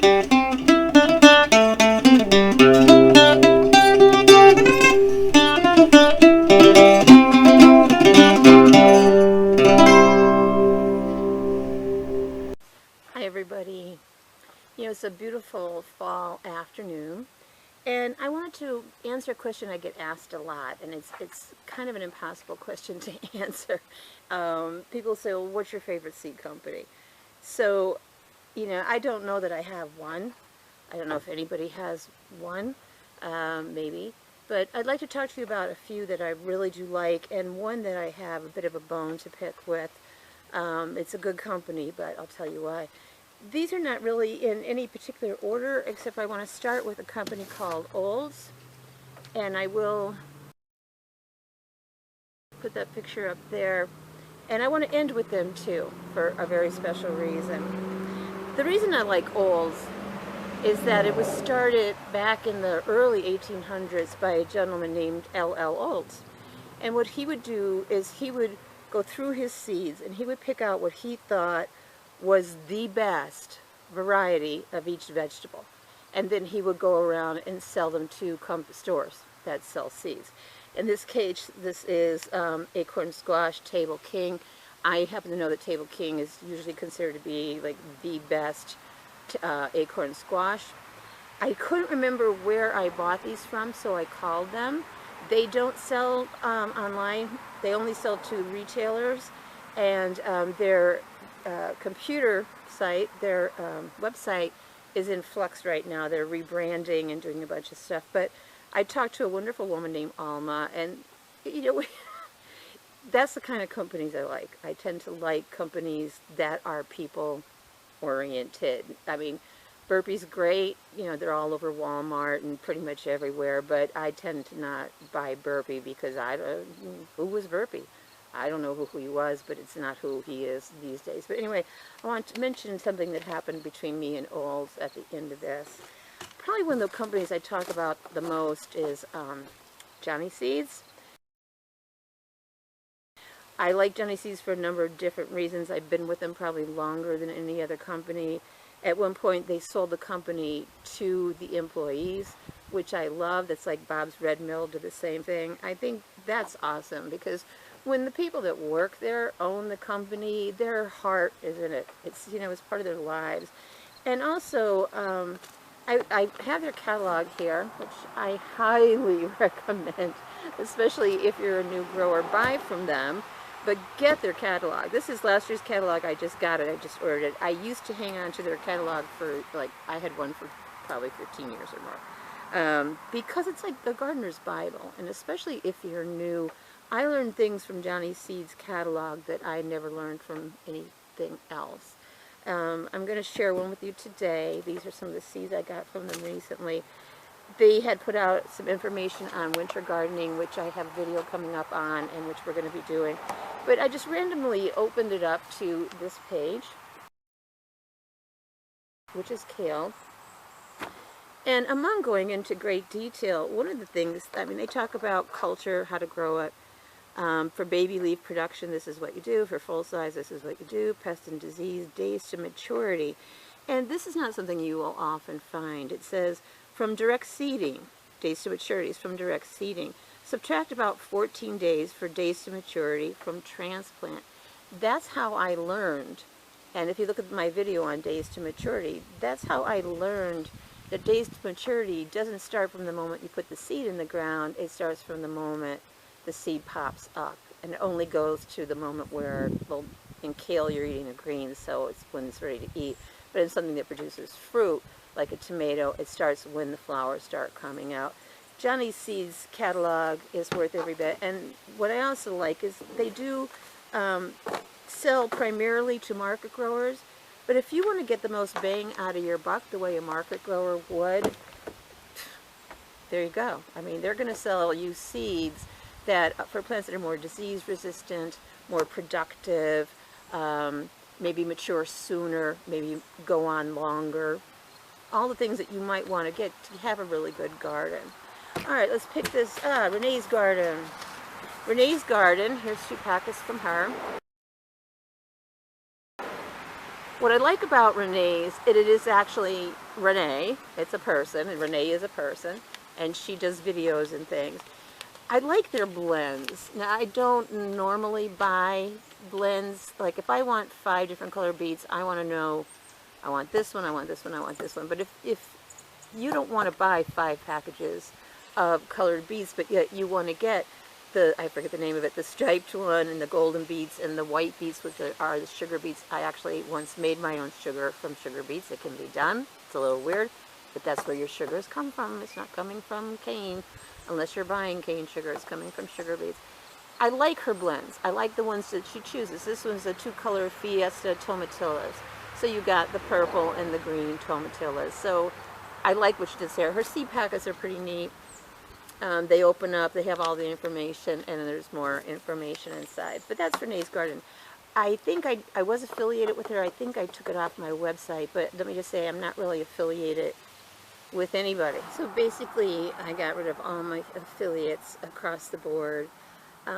Hi everybody. It's a beautiful fall afternoon, and I wanted to answer a question I get asked a lot, and it's kind of an impossible question to answer. People say, well, what's your favorite seed company? So, I don't know that I have one. I don't know if anybody has one, maybe. But I'd like to talk to you about a few that I really do like, and one that I have a bit of a bone to pick with. It's a good company, but I'll tell you why. These are not really in any particular order, except I want to start with a company called Olds, and I will put that picture up there. And I want to end with them too, for a very special reason. The reason I like Olds is that it was started back in the early 1800s by a gentleman named L.L. Olds. And what he would do is he would go through his seeds and he would pick out what he thought was the best variety of each vegetable. And then he would go around and sell them to stores that sell seeds. In this case, this is Acorn squash, Table King. I happen to know that Table King is usually considered to be like the best acorn squash. I couldn't remember where I bought these from, so I called them. They don't sell online. They only sell to retailers, and their computer site, their website is in flux right now. They're rebranding and doing a bunch of stuff. But I talked to a wonderful woman named Alma, and that's the kind of companies I like. I tend to like companies that are people oriented. I mean, Burpee's great, they're all over Walmart and pretty much everywhere, but I tend to not buy Burpee because who was Burpee? I don't know who he was, but it's not who he is these days. But anyway, I want to mention something that happened between me and Olds at the end of this. Probably one of the companies I talk about the most is Jeanne Seeds. I like Jeanne Seeds for a number of different reasons. I've been with them probably longer than any other company. At one point, they sold the company to the employees, which I love. That's like Bob's Red Mill did the same thing. I think that's awesome because when the people that work there own the company, their heart is in it. It's, it's part of their lives. And also, I have their catalog here, which I highly recommend, especially if you're a new grower. Buy from them. But get their catalog. This is last year's catalog. I just got it. I just ordered it. I used to hang on to their catalog for, I had one for probably 15 years or more. Because it's like the gardener's Bible. And especially if you're new, I learned things from Jeanne Seeds' catalog that I never learned from anything else. I'm going to share one with you today. These are some of the seeds I got from them recently. They had put out some information on winter gardening, which I have a video coming up on and which we're going to be doing. But I just randomly opened it up to this page, which is kale. And among going into great detail, one of the things, they talk about culture, how to grow it. For baby leaf production, this is what you do. For full size, this is what you do. Pest and disease, days to maturity. And this is not something you will often find. It says, from direct seeding, days to maturity is from direct seeding. Subtract about 14 days for days to maturity from transplant. That's how I learned, and if you look at my video on days to maturity, that's how I learned that days to maturity doesn't start from the moment you put the seed in the ground. It starts from the moment the seed pops up, and it only goes to the moment where, well, in kale you're eating the greens, so it's when it's ready to eat. But in something that produces fruit, like a tomato, it starts when the flowers start coming out. Jeanne Seeds' catalog is worth every bit. And what I also like is they do sell primarily to market growers. But if you want to get the most bang out of your buck the way a market grower would, there you go. They're going to sell you seeds that for plants that are more disease resistant, more productive, maybe mature sooner, maybe go on longer. All the things that you might want to get to have a really good garden. All right, let's pick this. Renee's Garden. Renee's Garden, here's 2 packets from her. What I like about Renee's, it is actually Renee. It's a person, and Renee is a person, and she does videos and things. I like their blends. Now, I don't normally buy blends. Like, if I want 5 different color beets, I want to know, I want this one, I want this one, I want this one. But if you don't want to buy 5 packages of colored beets, but yet you want to get the, I forget the name of it, the striped one and the golden beets and the white beets, which are the sugar beets. I actually once made my own sugar from sugar beets. It can be done. It's a little weird, but that's where your sugars come from. It's not coming from cane. Unless you're buying cane sugar, it's coming from sugar beets. I like her blends. I like the ones that she chooses. This one's a 2-color Fiesta Tomatillas. So you got the purple and the green Tomatillas. So I like what she does there. Her seed packets are pretty neat. They open up, they have all the information, and there's more information inside. But that's Renee's Garden. I think I was affiliated with her. I think I took it off my website, but let me just say I'm not really affiliated with anybody. So basically, I got rid of all my affiliates across the board,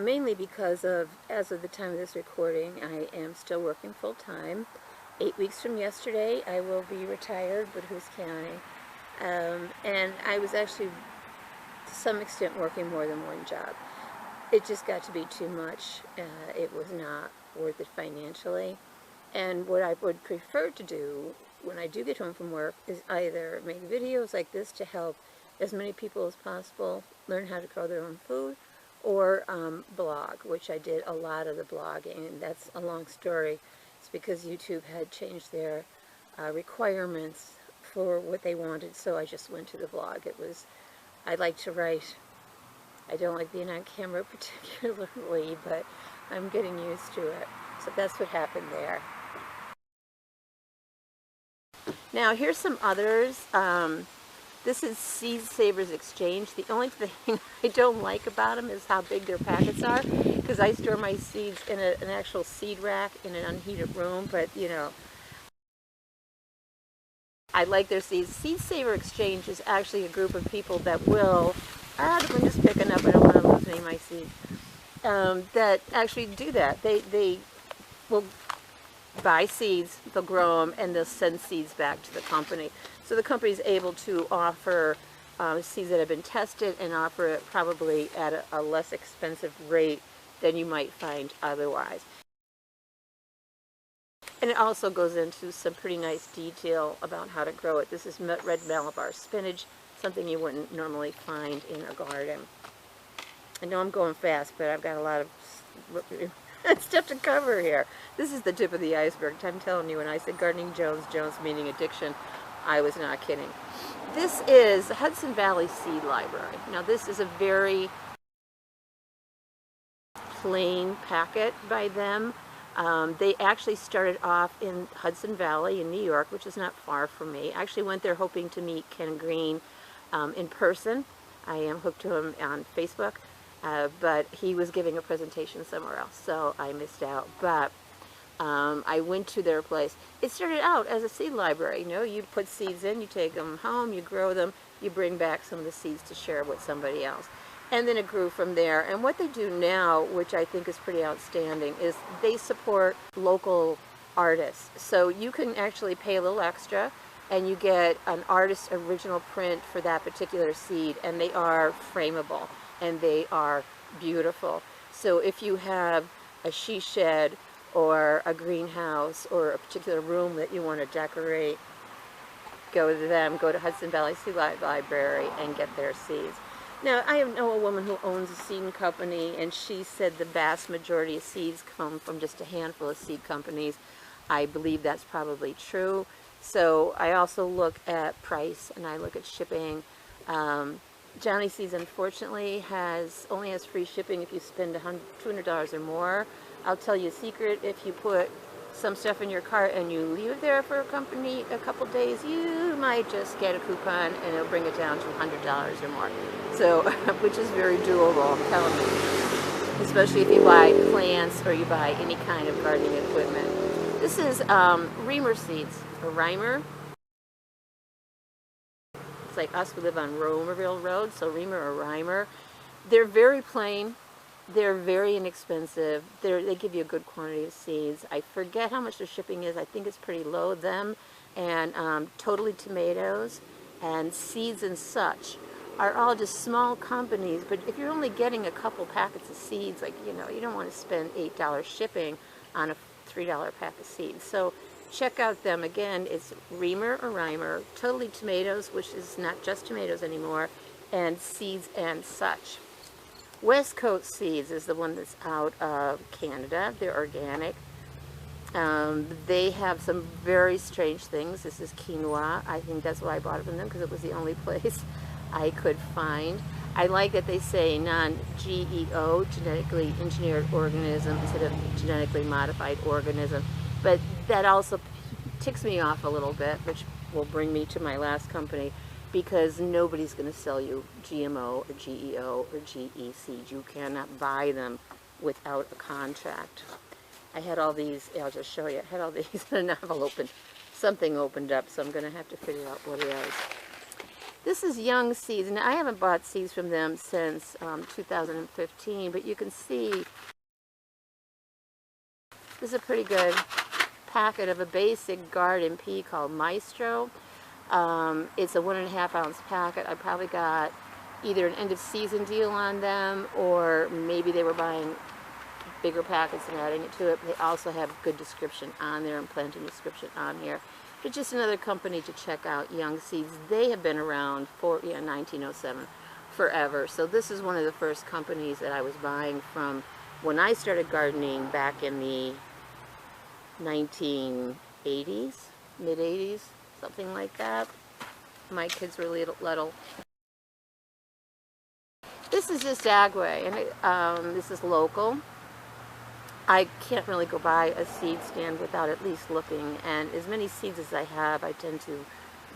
mainly because of, as of the time of this recording, I am still working full-time. 8 weeks from yesterday, I will be retired, but Hoos County. And I was actually, to some extent, working more than one job. It just got to be too much. It was not worth it financially. And what I would prefer to do when I do get home from work is either make videos like this to help as many people as possible learn how to grow their own food, or blog, which I did a lot of the blogging, and that's a long story. It's because YouTube had changed their requirements for what they wanted, so I just went to the blog. I like to write. I don't like being on camera particularly, but I'm getting used to it. So that's what happened there. Now here's some others. This is Seed Savers Exchange. The only thing I don't like about them is how big their packets are, because I store my seeds in an actual seed rack in an unheated room, but you know, I like their seeds. Seed Saver Exchange is actually a group of people that will, the window's picking up, I don't want to lose any of my seeds, that actually do that. They will buy seeds, they'll grow them, and they'll send seeds back to the company. So the company is able to offer seeds that have been tested and offer it probably at a less expensive rate than you might find otherwise. And it also goes into some pretty nice detail about how to grow it. This is red Malabar spinach, something you wouldn't normally find in a garden. I know I'm going fast, but I've got a lot of stuff to cover here. This is the tip of the iceberg. I'm telling you, when I said Gardening Jones, Jones meaning addiction, I was not kidding. This is the Hudson Valley Seed Library. Now this is a very plain packet by them. They actually started off in Hudson Valley in New York, which is not far from me. I actually went there hoping to meet Ken Green in person. I am hooked to him on Facebook. But he was giving a presentation somewhere else, so I missed out. But I went to their place. It started out as a seed library. You know, you put seeds in, you take them home, you grow them, you bring back some of the seeds to share with somebody else. And then it grew from there. And what they do now, which I think is pretty outstanding, is they support local artists. So you can actually pay a little extra, and you get an artist's original print for that particular seed, and they are frameable. And they are beautiful. So if you have a she shed or a greenhouse or a particular room that you want to decorate, go to them, go to Hudson Valley Seed Library and get their seeds. Now, I know a woman who owns a seed company, and she said the vast majority of seeds come from just a handful of seed companies. I believe that's probably true. So I also look at price, and I look at shipping. Johnny Seeds, unfortunately, only has free shipping if you spend $200 or more. I'll tell you a secret: if you put some stuff in your cart and you leave it there for a couple days, you might just get a coupon and it'll bring it down to $100 or more. So, which is very doable, I'm telling you. Especially if you buy plants or you buy any kind of gardening equipment. This is Reamer Seeds, or Reamer. Like us, we live on Romerville Road, so Reamer or Reamer. They're very plain. They're very inexpensive. They give you a good quantity of seeds. I forget how much their shipping is. I think it's pretty low. Them and Totally Tomatoes and Seeds and Such are all just small companies. But if you're only getting a couple packets of seeds, like, you know, you don't want to spend $8 shipping on a $3 pack of seeds. So check out them. Again, it's Reamer or Reimer, Totally Tomatoes, which is not just tomatoes anymore, and Seeds and Such. West Coast Seeds is the one that's out of Canada. They're organic. They have some very strange things. This is quinoa. I think that's why I bought it from them, because it was the only place I could find. I like that they say non-GEO, genetically engineered organism, instead of genetically modified organism. But that also ticks me off a little bit, which will bring me to my last company, because nobody's going to sell you GMO or GEO or GE seeds. You cannot buy them without a contract. I had all these, I'll just show you, I had all these in an envelope and something opened up, so I'm going to have to figure out what it is. This is Young Seeds, and I haven't bought seeds from them since 2015, but you can see this is a pretty good packet of a basic garden pea called Maestro. It's a 1.5 ounce packet. I probably got either an end of season deal on them, or maybe they were buying bigger packets and adding it to it. They also have good description on there and planting description on here. But just another company to check out, Young Seeds. They have been around for 1907, forever. So this is one of the first companies that I was buying from when I started gardening back in the 1980s, mid-80s, something like that. My kids were little. This is just Agway, and this is local. I can't really go buy a seed stand without at least looking, and as many seeds as I have, I tend to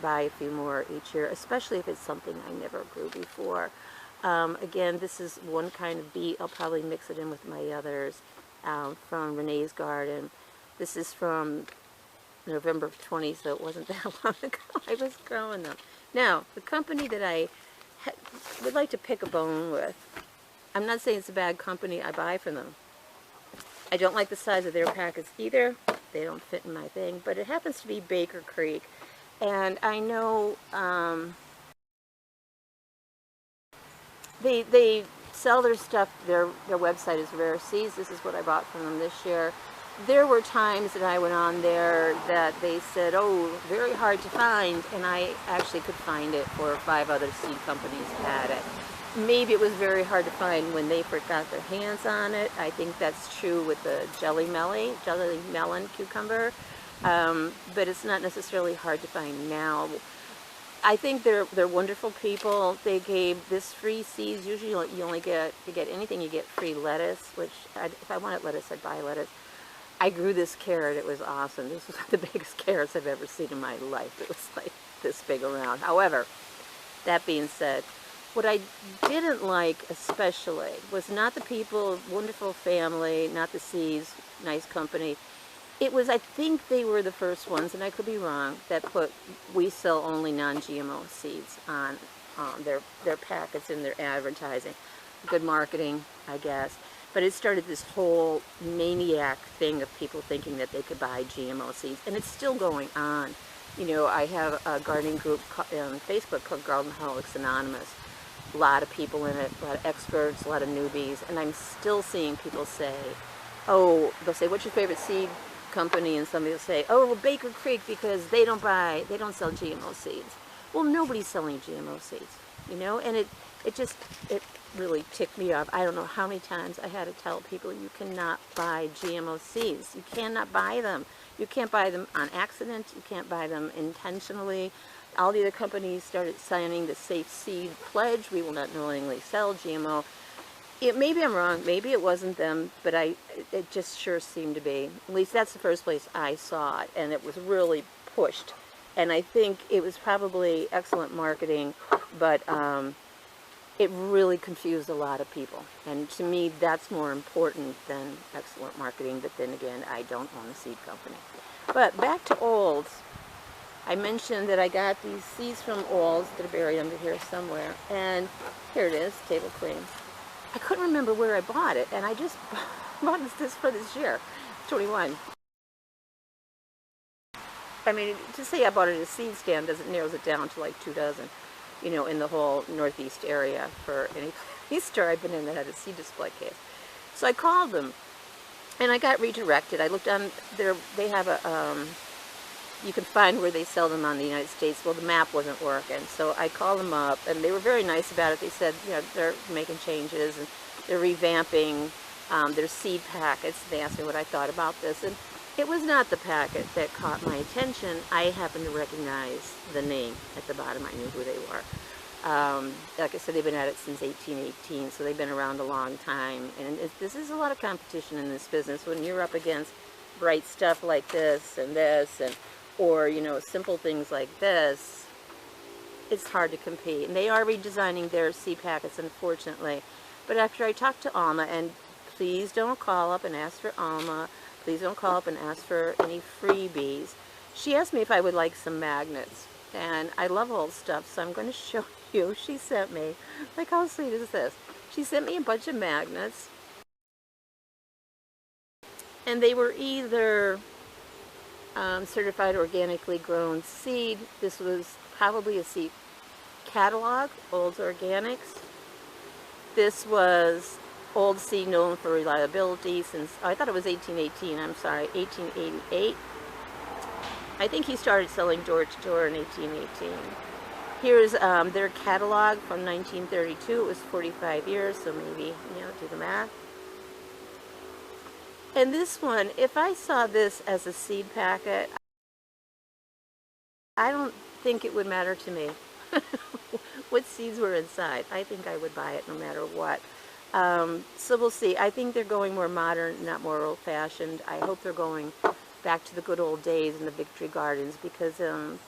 buy a few more each year, especially if it's something I never grew before. Again, this is one kind of beet. I'll probably mix it in with my others from Renee's garden. This is from November 20, so it wasn't that long ago I was growing them. Now, the company that I would like to pick a bone with, I'm not saying it's a bad company, I buy from them. I don't like the size of their packets either. They don't fit in my thing, but it happens to be Baker Creek. And I know they sell their stuff, their website is Reamer Seeds. This is what I bought from them this year. There were times that I went on there that they said, oh, very hard to find, and I actually could find it, 4 or 5 other seed companies had it. Maybe it was very hard to find when they first got their hands on it. I think that's true with the jelly melon cucumber, but it's not necessarily hard to find now. I think they're wonderful people. They gave this free seeds. Usually you only get, to get anything, you get free lettuce, which if I wanted lettuce, I'd buy lettuce. I grew this carrot. It was awesome. This was the biggest carrots I've ever seen in my life. It was like this big around. However, that being said, what I didn't like especially was not the people, wonderful family, not the seeds, nice company. It was, I think they were the first ones, and I could be wrong, that put, we sell only non-GMO seeds on their packets and their advertising. Good marketing, I guess. But it started this whole maniac thing of people thinking that they could buy GMO seeds, and it's still going on. You know, I have a gardening group on Facebook called Gardenholics Anonymous. A lot of people in it, a lot of experts, a lot of newbies, and I'm still seeing people say, oh, they'll say, what's your favorite seed company? And somebody will say, oh, well, Baker Creek, because they don't sell GMO seeds. Well, nobody's selling GMO seeds, you know, and it really ticked me off. I don't know how many times I had to tell people you cannot buy GMO seeds. You cannot buy them. You can't buy them on accident. You can't buy them intentionally. All the other companies started signing the Safe Seed Pledge. We will not knowingly sell GMO. Maybe I'm wrong. Maybe it wasn't them, but it just sure seemed to be. At least that's the first place I saw it, and it was really pushed. And I think it was probably excellent marketing, but it really confused a lot of people. And to me, that's more important than excellent marketing. But then again, I don't own a seed company. But back to Olds. I mentioned that I got these seeds from Olds that are buried under here somewhere. And here it is, table cream. I couldn't remember where I bought it, and I just bought this for this year, 21. I mean, to say I bought it at a seed stand doesn't narrows it down to like 2 dozen, you know, in the whole Northeast area for any store I've been in that had a seed display case. So I called them, and I got redirected. I looked on their, they have a, you can find where they sell them on the United States. Well, the map wasn't working, so I called them up, and they were very nice about it. They said, you know, they're making changes, and they're revamping their seed packets. They asked me what I thought about this, and it was not the packet that caught my attention. I happened to recognize the name at the bottom. I knew who they were. Like I said, they've been at it since 1818, so they've been around a long time. And this is a lot of competition in this business when you're up against bright stuff like this, and or, you know, simple things like this. It's hard to compete. And they are redesigning their seed packets, unfortunately. But after I talked to Alma, and please don't call up and ask for Alma, please don't call up and ask for any freebies. She asked me if I would like some magnets. And I love old stuff, so I'm going to show you. She sent me, like, how sweet is this? She sent me a bunch of magnets. And they were either certified organically grown seed. This was probably a seed catalog, Old Organics. This was old seed known for reliability since, I thought it was 1818, I'm sorry, 1888. I think he started selling door to door in 1818. Here's their catalog from 1932. It was 45 years, so maybe, you know, do the math. And this one, if I saw this as a seed packet, I don't think it would matter to me what seeds were inside. I think I would buy it no matter what. So we'll see. I think they're going more modern, not more old-fashioned. I hope they're going back to the good old days in the Victory Gardens, because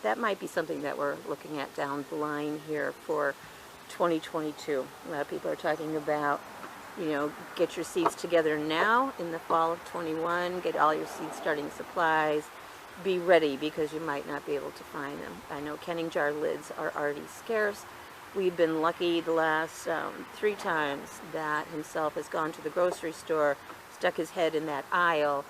that might be something that we're looking at down the line here for 2022. A lot of people are talking about, you know, get your seeds together now in the fall of 21, get all your seed starting supplies, be ready because you might not be able to find them. I know canning jar lids are already scarce. We've been lucky the last 3 times that himself has gone to the grocery store, stuck his head in that aisle.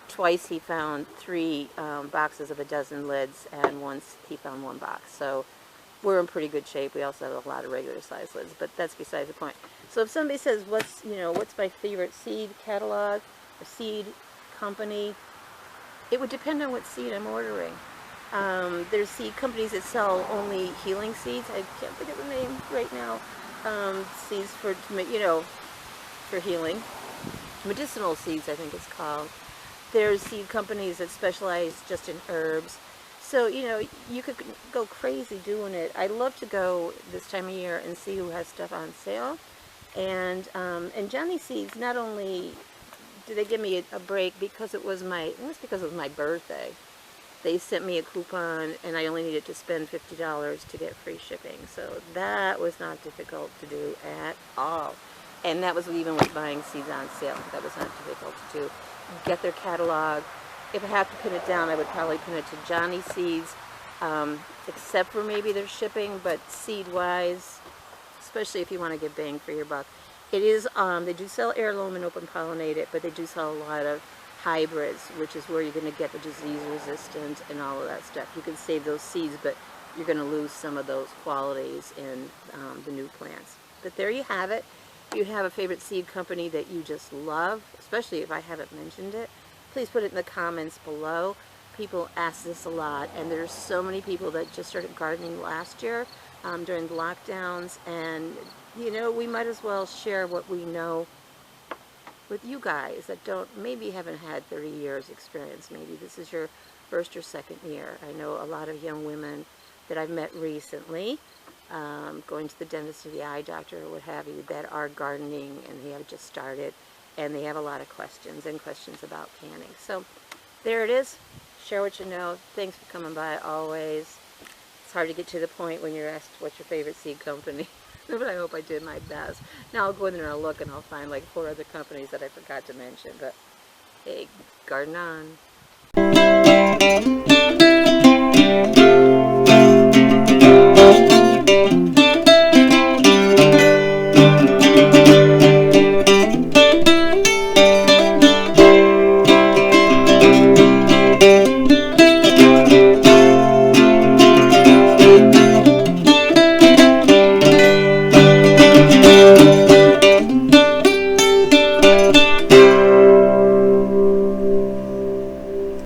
Twice he found 3 boxes of a dozen lids, and once he found 1 box. So we're in pretty good shape. We also have a lot of regular size lids, but that's besides the point. So if somebody says, what's my favorite seed catalog or seed company, it would depend on what seed I'm ordering. There's seed companies that sell only healing seeds. I can't think of the name right now. Seeds for, you know, for healing. Medicinal seeds, I think it's called. There's seed companies that specialize just in herbs. So, you know, you could go crazy doing it. I love to go this time of year and see who has stuff on sale. And Jeanne Seeds, not only did they give me a break because it was because it was my birthday. They sent me a coupon, and I only needed to spend $50 to get free shipping. So that was not difficult to do at all. And that was even with buying seeds on sale. That was not difficult to do. Get their catalog. If I have to pin it down, I would probably pin it to Jeanne Seeds, except for maybe their shipping, but seed-wise, especially if you want to get bang for your buck. It is, they do sell heirloom and open pollinated, but they do sell a lot of hybrids, which is where you're going to get the disease resistant and all of that stuff. You can save those seeds, but you're going to lose some of those qualities in the new plants. But there you have it. If you have a favorite seed company that you just love, especially if I haven't mentioned it, please put it in the comments below. People ask this a lot, and there's so many people that just started gardening last year during the lockdowns, and you know, we might as well share what we know with you guys that maybe haven't had 30 years experience. Maybe this is your first or second year. I know a lot of young women that I've met recently, going to the dentist or the eye doctor or what have you, that are gardening and they have just started, and they have a lot of questions about canning. So there it is. Share what you know. Thanks for coming by always. It's hard to get to the point when you're asked what's your favorite seed company. But I hope I did my best. Now I'll go in there and I'll look and I'll find like 4 other companies that I forgot to mention. But hey, garden on.